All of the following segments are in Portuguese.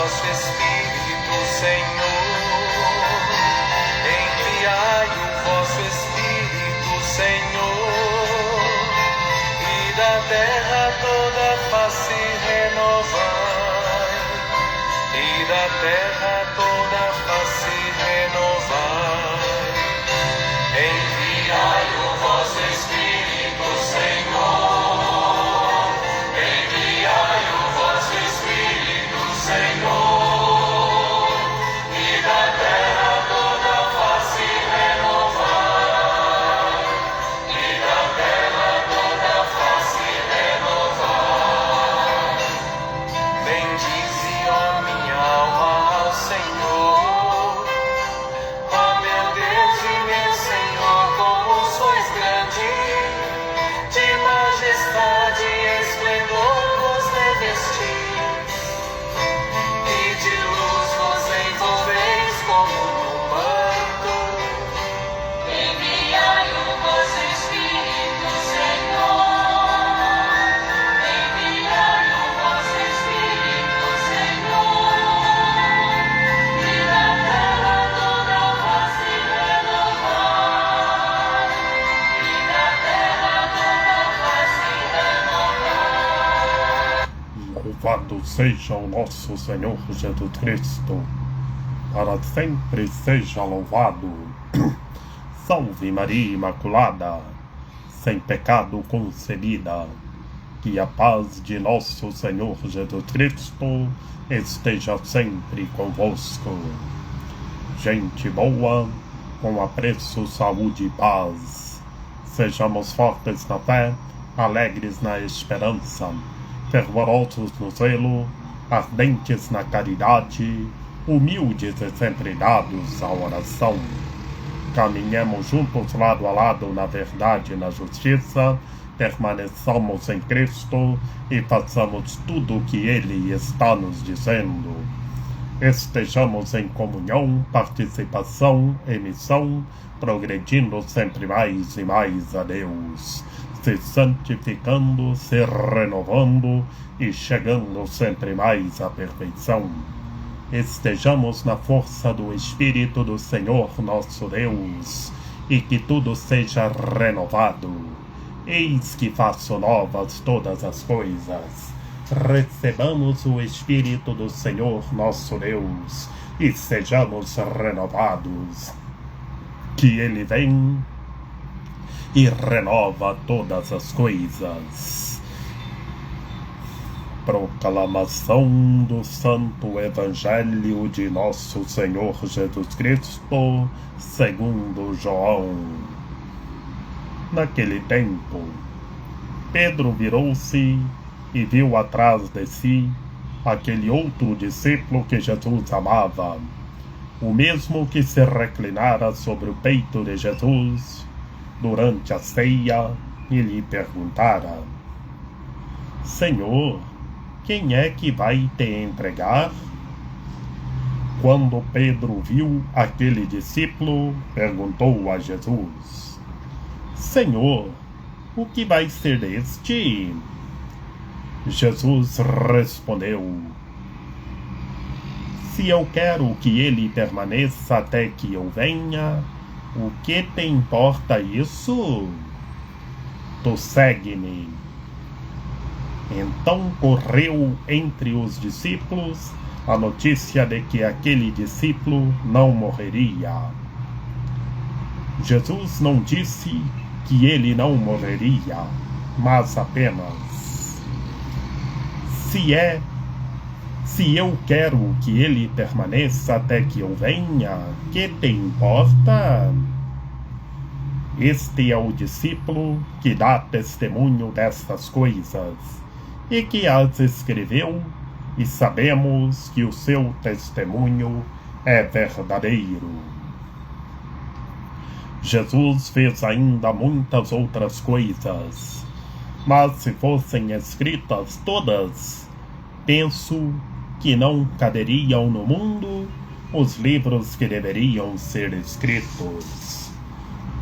vosso Espírito, Senhor. Enviai o vosso Espírito, Senhor, e da terra toda a face renovai, e da terra toda a face renovai. Enviai o vosso Espírito, Senhor. Enviai o vosso Espírito, Senhor, e da terra toda a face renovai, e da terra toda a face renovai. Bendize, ó minha alma, ao Senhor. Ó meu Deus e meu Senhor, como sois grande, de majestade e esplendor vos revestis, e de luz vos envolveis como num manto. Enviai o vosso Espírito, Senhor. Enviai o vosso Espírito, Senhor, e da terra toda a face renovai, e da terra toda a face renovai. Louvado seja o nosso Senhor Jesus Cristo, para sempre seja louvado. Salve Maria Imaculada, sem pecado concebida. Que a paz de nosso Senhor Jesus Cristo esteja sempre convosco. Gente boa, com apreço, saúde e paz. Sejamos fortes na fé, alegres na esperança, fervorosos no zelo, ardentes na caridade, humildes e sempre dados à oração. Caminhemos juntos lado a lado na verdade e na justiça, permaneçamos em Cristo e façamos tudo o que Ele está nos dizendo. Estejamos em comunhão, participação e missão, progredindo sempre mais e mais a Deus, se santificando, se renovando e chegando sempre mais à perfeição. Estejamos na força do Espírito do Senhor nosso Deus, e que tudo seja renovado. Eis que faço novas todas as coisas. Recebamos o Espírito do Senhor nosso Deus, e sejamos renovados. Que Ele vem e renova todas as coisas. Proclamação do Santo Evangelho de nosso Senhor Jesus Cristo, segundo João. Naquele tempo, Pedro virou-se e viu atrás de si aquele outro discípulo que Jesus amava, o mesmo que se reclinara sobre o peito de Jesus durante a ceia e lhe perguntara: Senhor, quem é que vai te entregar? Quando Pedro viu aquele discípulo, perguntou a Jesus: Senhor, o que vai ser deste? Jesus respondeu: Se eu quero que ele permaneça até que eu venha, o que te importa isso? Tu segue-me. Então correu entre os discípulos a notícia de que aquele discípulo não morreria. Jesus não disse que ele não morreria, mas apenas: Se eu quero que ele permaneça até que eu venha, que te importa? Este é o discípulo que dá testemunho destas coisas, e que as escreveu, e sabemos que o seu testemunho é verdadeiro. Jesus fez ainda muitas outras coisas, mas se fossem escritas todas, penso que não caberiam no mundo os livros que deveriam ser escritos.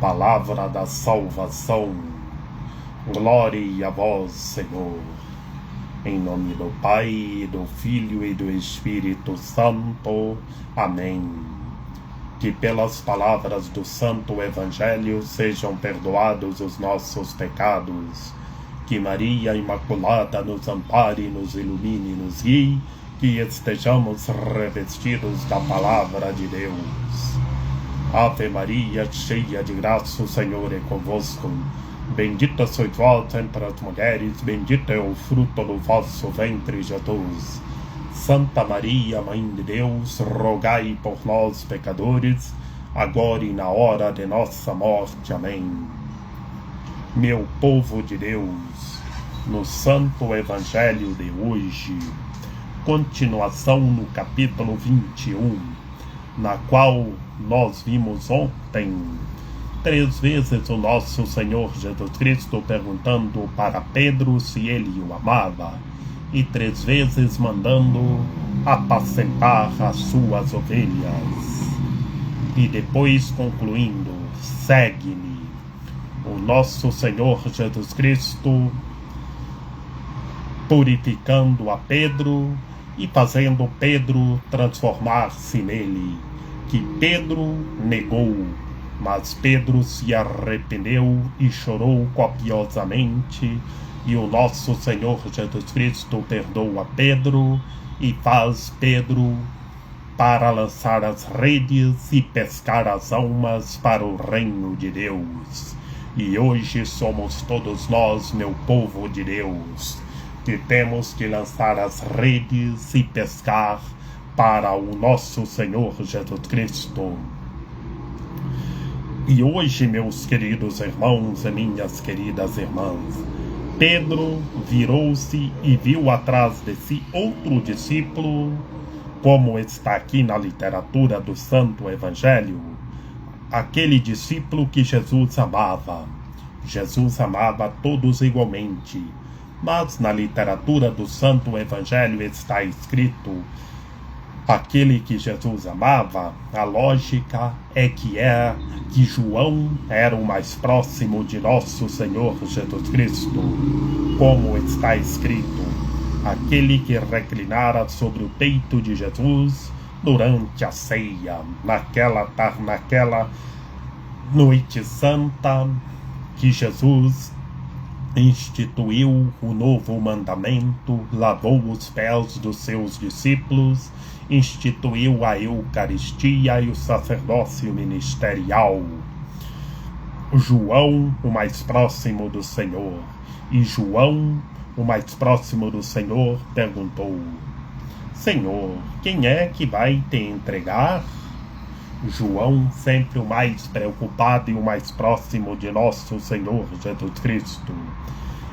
Palavra da salvação. Glória a vós, Senhor. Em nome do Pai, do Filho e do Espírito Santo. Amém. Que pelas palavras do Santo Evangelho sejam perdoados os nossos pecados. Que Maria Imaculada nos ampare, nos ilumine e nos guie. Que estejamos revestidos da Palavra de Deus. Ave Maria, cheia de graça, o Senhor é convosco. Bendita sois vós entre as mulheres, bendito é o fruto do vosso ventre, Jesus. Santa Maria, Mãe de Deus, rogai por nós, pecadores, agora e na hora de nossa morte. Amém. Meu povo de Deus, no Santo Evangelho de hoje, continuação no capítulo 21, na qual nós vimos ontem 3 vezes o nosso Senhor Jesus Cristo perguntando para Pedro se ele o amava, e 3 vezes mandando apacentar as suas ovelhas. E depois concluindo: segue-me. O nosso Senhor Jesus Cristo purificando a Pedro e fazendo Pedro transformar-se nele, que Pedro negou, mas Pedro se arrependeu e chorou copiosamente, e o nosso Senhor Jesus Cristo perdoa Pedro e faz Pedro para lançar as redes e pescar as almas para o reino de Deus. E hoje somos todos nós, meu povo de Deus, que temos que lançar as redes e pescar para o nosso Senhor Jesus Cristo. E hoje, meus queridos irmãos e minhas queridas irmãs, Pedro virou-se e viu atrás de si outro discípulo, como está aqui na literatura do Santo Evangelho, aquele discípulo que Jesus amava. Jesus amava todos igualmente, mas na literatura do Santo Evangelho está escrito aquele que Jesus amava. A lógica é que João era o mais próximo de nosso Senhor Jesus Cristo, como está escrito: aquele que reclinara sobre o peito de Jesus durante a ceia, naquela noite santa que Jesus instituiu o novo mandamento, lavou os pés dos seus discípulos, instituiu a Eucaristia e o sacerdócio ministerial. João, o mais próximo do Senhor, e João, o mais próximo do Senhor, perguntou: Senhor, quem é que vai te entregar? João, sempre o mais preocupado e o mais próximo de nosso Senhor Jesus Cristo.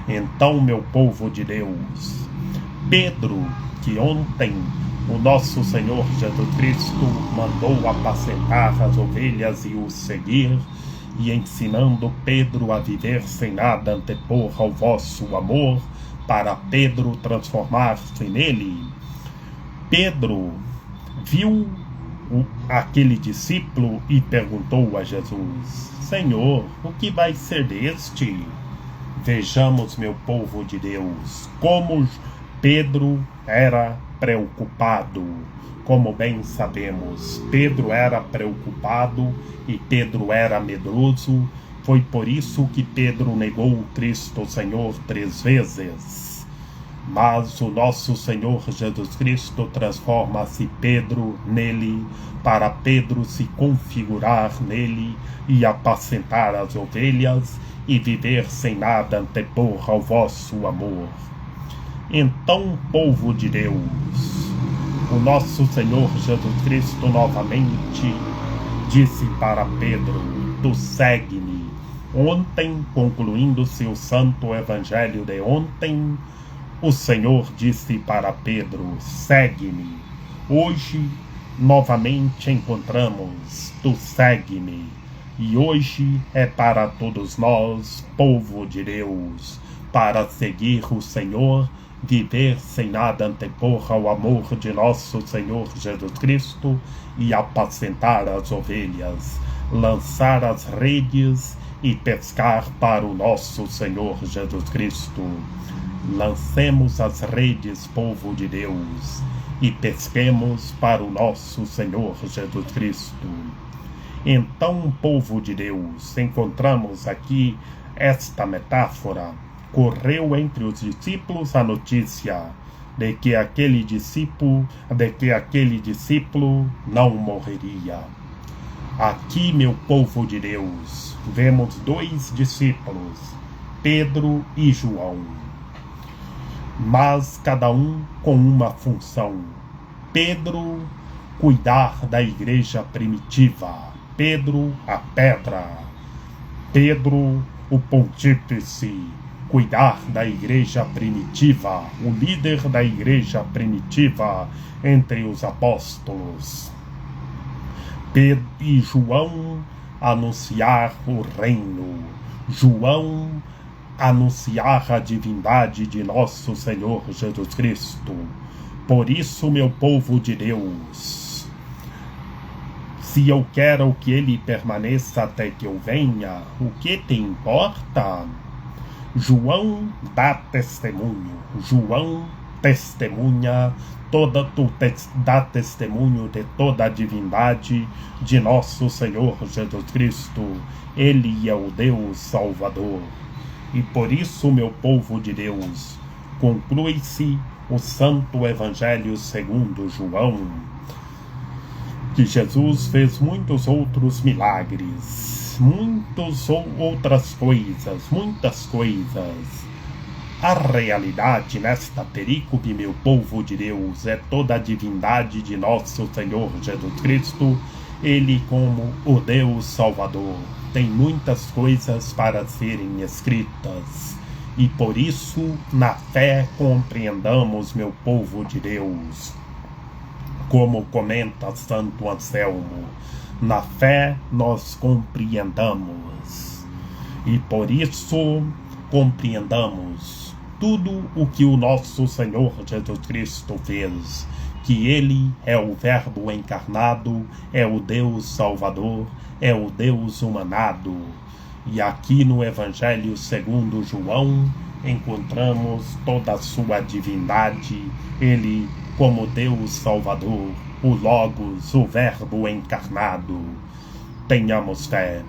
Então, meu povo de Deus, Pedro, que ontem o nosso Senhor Jesus Cristo mandou apacentar as ovelhas e o seguir, e ensinando Pedro a viver sem nada antepor ao vosso amor, para Pedro transformar-se nele, Pedro viu aquele discípulo e perguntou a Jesus: Senhor, o que vai ser deste? Vejamos, meu povo de Deus, como Pedro era preocupado. Como bem sabemos, Pedro era preocupado e Pedro era medroso. Foi por isso que Pedro negou o Cristo Senhor 3 vezes. Mas o nosso Senhor Jesus Cristo transforma-se Pedro nele, para Pedro se configurar nele e apacentar as ovelhas e viver sem nada antepor ao vosso amor. Então, povo de Deus, o nosso Senhor Jesus Cristo novamente disse para Pedro: tu segue-me. Ontem, concluindo-se o Santo Evangelho de ontem, o Senhor disse para Pedro: segue-me. Hoje, novamente encontramos: tu segue-me. E hoje é para todos nós, povo de Deus, para seguir o Senhor, viver sem nada antepor ao amor de nosso Senhor Jesus Cristo e apacentar as ovelhas, lançar as redes e pescar para o nosso Senhor Jesus Cristo. Lancemos as redes, povo de Deus, e pesquemos para o nosso Senhor Jesus Cristo. Então, povo de Deus, encontramos aqui esta metáfora. Correu entre os discípulos a notícia de que aquele discípulo não morreria. Aqui, meu povo de Deus, vemos dois discípulos, Pedro e João, mas cada um com uma função. Pedro, cuidar da igreja primitiva. Pedro, a pedra. Pedro, o pontífice, cuidar da igreja primitiva, o líder da igreja primitiva entre os apóstolos. Pedro e João, anunciar o reino. João, anunciar a divindade de nosso Senhor Jesus Cristo. Por isso, meu povo de Deus, se eu quero que ele permaneça até que eu venha, o que te importa? João dá testemunho. João testemunha, dá testemunho de toda a divindade de nosso Senhor Jesus Cristo. Ele é o Deus Salvador. E por isso, meu povo de Deus, conclui-se o Santo Evangelho segundo João, que Jesus fez muitos outros milagres, muitas coisas. A realidade nesta perícope, meu povo de Deus, é toda a divindade de nosso Senhor Jesus Cristo. Ele, como o Deus Salvador, tem muitas coisas para serem escritas. E por isso, na fé, compreendamos, meu povo de Deus. Como comenta Santo Anselmo, na fé nós compreendamos. E por isso, compreendamos tudo o que o nosso Senhor Jesus Cristo fez. Que Ele é o Verbo encarnado, é o Deus Salvador, é o Deus humanado. E aqui no Evangelho segundo João, encontramos toda a sua divindade, Ele como Deus Salvador, o Logos, o Verbo encarnado. Tenhamos fé,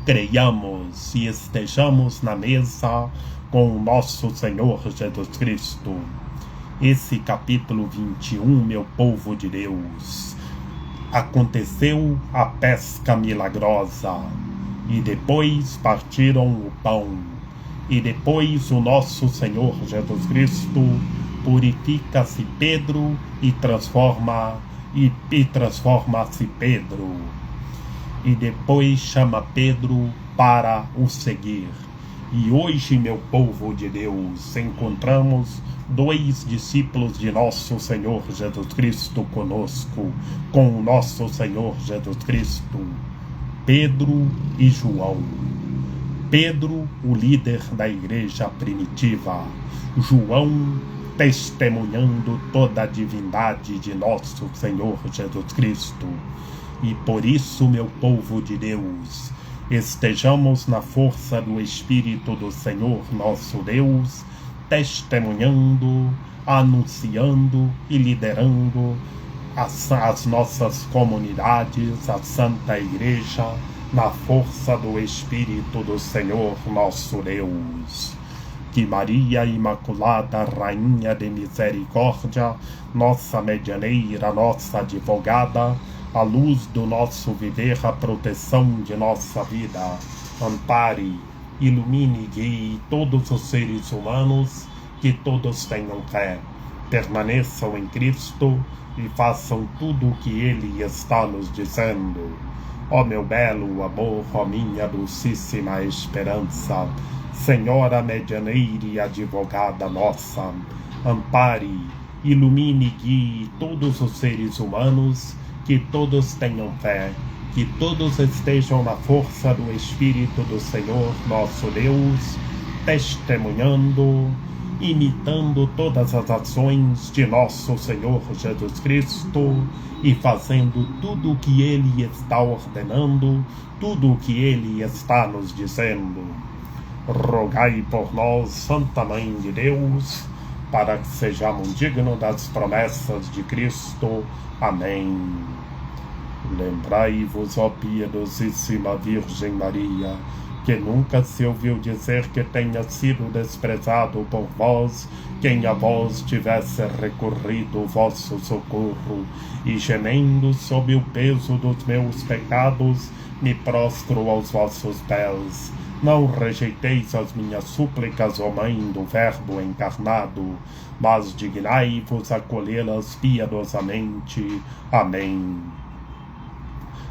creiamos e estejamos na mesa com o nosso Senhor Jesus Cristo. Esse capítulo 21, meu povo de Deus, aconteceu a pesca milagrosa, e depois partiram o pão, e depois o nosso Senhor Jesus Cristo purifica-se Pedro e transforma-se Pedro, e depois chama Pedro para o seguir. E hoje, meu povo de Deus, encontramos dois discípulos de nosso Senhor Jesus Cristo conosco, com o nosso Senhor Jesus Cristo, Pedro e João. Pedro, o líder da igreja primitiva. João, testemunhando toda a divindade de nosso Senhor Jesus Cristo. E por isso, meu povo de Deus, estejamos na força do Espírito do Senhor nosso Deus, testemunhando, anunciando e liderando as nossas comunidades, a Santa Igreja, na força do Espírito do Senhor nosso Deus. Que Maria Imaculada, Rainha de Misericórdia, nossa medianeira, nossa advogada, a luz do nosso viver, a proteção de nossa vida, ampare, ilumine e guie todos os seres humanos, que todos tenham fé, permaneçam em Cristo e façam tudo o que Ele está nos dizendo. Ó meu belo amor, ó minha dulcíssima esperança, Senhora medianeira e advogada nossa, ampare, ilumine e guie todos os seres humanos, que todos tenham fé, que todos estejam na força do Espírito do Senhor nosso Deus, testemunhando, imitando todas as ações de nosso Senhor Jesus Cristo e fazendo tudo o que Ele está ordenando, tudo o que Ele está nos dizendo. rogai por nós, Santa Mãe de Deus, para que sejamos dignos das promessas de Cristo. Amém. Lembrai-vos, ó piedosíssima Virgem Maria, que nunca se ouviu dizer que tenha sido desprezado por vós quem a vós tivesse recorrido o vosso socorro, e gemendo sob o peso dos meus pecados, me prostro aos vossos pés. Não rejeiteis as minhas súplicas, ó Mãe do Verbo encarnado, mas dignai-vos acolhê-las piedosamente. Amém.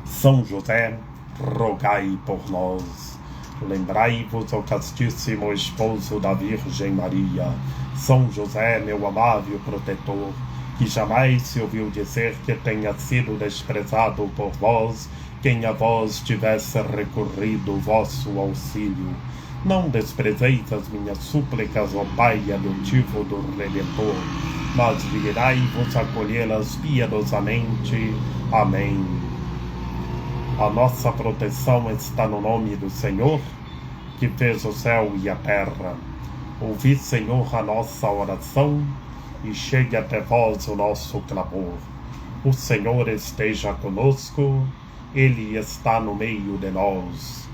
São José, rogai por nós. Lembrai-vos, ó castíssimo esposo da Virgem Maria, São José, meu amável protetor, que jamais se ouviu dizer que tenha sido desprezado por vós quem a vós tivesse recorrido o vosso auxílio. Não desprezeis as minhas súplicas, ó Pai adotivo do Redentor, mas dignai-vos acolhê-las piedosamente. Amém. A nossa proteção está no nome do Senhor, que fez o céu e a terra. Ouvi, Senhor, a nossa oração, e chegue até vós o nosso clamor. O Senhor esteja conosco, Ele está no meio de nós.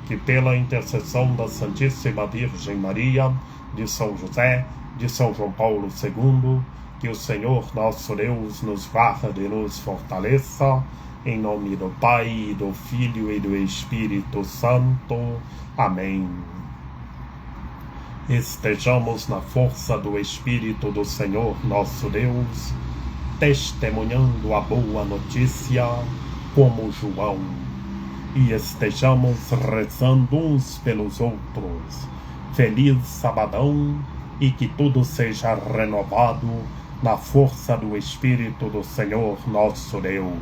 Que pela intercessão da Santíssima Virgem Maria, de São José, de São João Paulo II, que o Senhor nosso Deus nos guarde e nos fortaleça, em nome do Pai, do Filho e do Espírito Santo. Amém. Estejamos na força do Espírito do Senhor nosso Deus, testemunhando a boa notícia como João, e estejamos rezando uns pelos outros. Feliz sabadão, e que tudo seja renovado na força do Espírito do Senhor nosso Deus.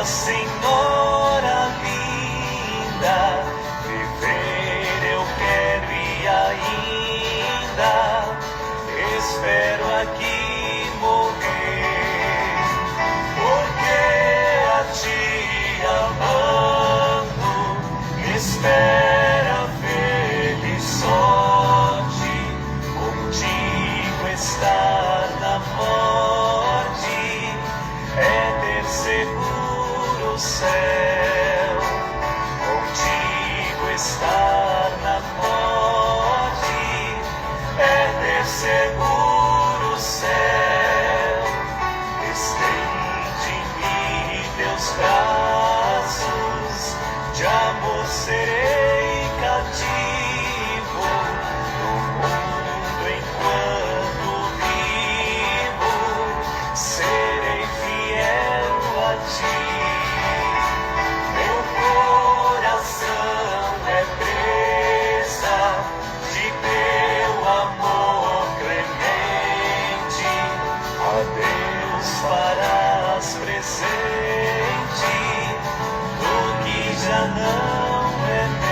Senhora linda, viver eu quero e ainda espero aqui morrer. farás presente o que já não é meu.